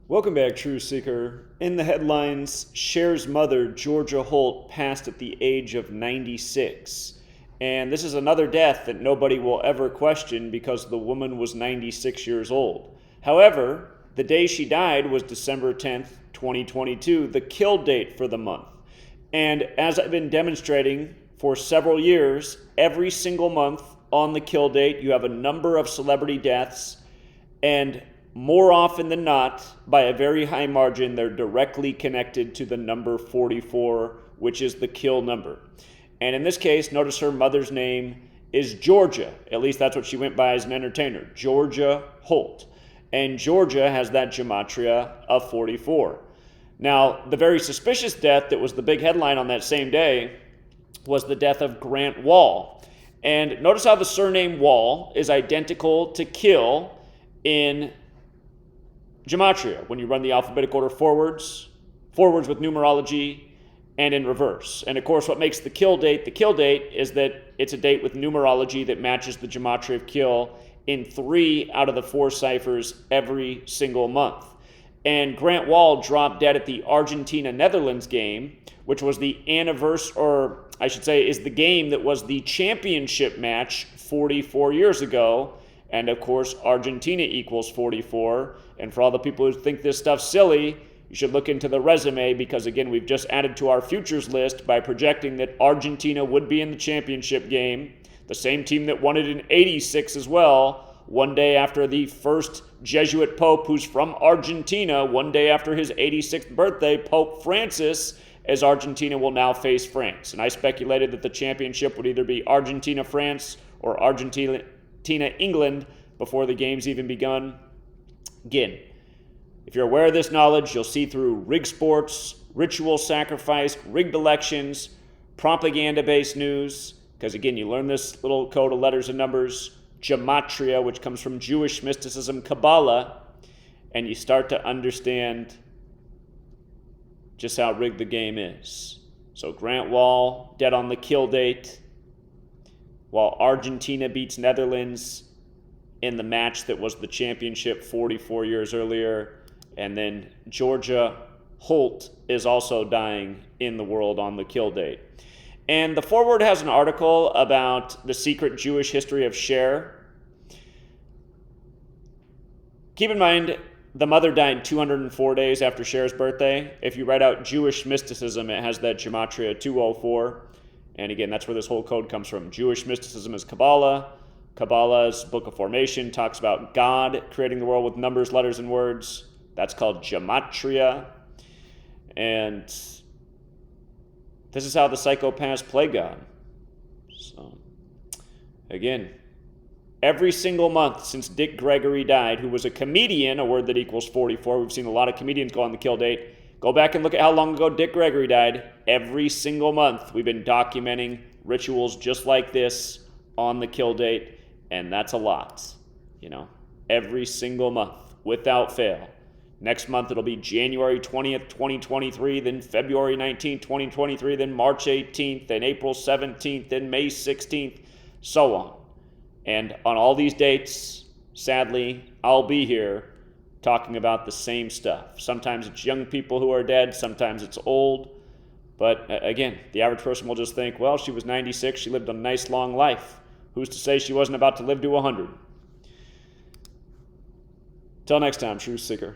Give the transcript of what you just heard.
Welcome back, True Seeker. In the headlines, Cher's mother, Georgia Holt, passed at the age of 96. And this is another death that nobody will ever question because the woman was 96 years old. However, the day she died was December 10th, 2022, the kill date for the month. And as I've been demonstrating for several years, every single month on the kill date, you have a number of celebrity deaths, and more often than not, by a very high margin, they're directly connected to the number 44, which is the kill number. And in this case, notice her mother's name is Georgia. At least that's what she went by as an entertainer, Georgia Holt. And Georgia has that gematria of 44. Now, the very suspicious death that was the big headline on that same day was the death of Grant Wall. And notice how the surname Wall is identical to kill in Gematria, when you run the alphabetic order forwards with numerology, and in reverse. And of course, what makes the kill date is that it's a date with numerology that matches the gematria of kill in 3 out of the 4 ciphers every single month. And Grant Wall dropped dead at the Argentina-Netherlands game, which was the anniversary, or I should say, is the game that was the championship match 44 years ago. And of course, Argentina equals 44. And for all the people who think this stuff's silly, you should look into the resume because, again, we've just added to our futures list by projecting that Argentina would be in the championship game, the same team that won it in '86 as well, one day after the first Jesuit Pope, who's from Argentina, one day after his 86th birthday, Pope Francis, as Argentina will now face France. And I speculated that the championship would either be Argentina-France or Argentina-England before the game's even begun. Again, if you're aware of this knowledge, you'll see through rigged sports, ritual sacrifice, rigged elections, propaganda-based news, because again, you learn this little code of letters and numbers, gematria, which comes from Jewish mysticism, Kabbalah, and you start to understand just how rigged the game is. So Grant Wall, dead on the kill date, while Argentina beats Netherlands in the match that was the championship 44 years earlier. And then Georgia Holt is also dying in the world on the kill date. And the foreword has an article about the secret Jewish history of Cher. Keep in mind, the mother died 204 days after Cher's birthday. If you write out Jewish mysticism, it has that gematria 204. And again, that's where this whole code comes from. Jewish mysticism is Kabbalah. Kabbalah's Book of Formation talks about God creating the world with numbers, letters, and words. That's called gematria. And this is how the psychopaths play God. So, again, every single month since Dick Gregory died, who was a comedian, a word that equals 44. We've seen a lot of comedians go on the kill date. Go back and look at how long ago Dick Gregory died. Every single month we've been documenting rituals just like this on the kill date. And that's a lot, every single month, without fail. Next month, it'll be January 20th, 2023, then February 19th, 2023, then March 18th, then April 17th, then May 16th, so on. And on all these dates, sadly, I'll be here talking about the same stuff. Sometimes it's young people who are dead, sometimes it's old. But again, the average person will just think, well, she was 96, she lived a nice long life. Who's to say she wasn't about to live to 100? Till next time, True Seeker.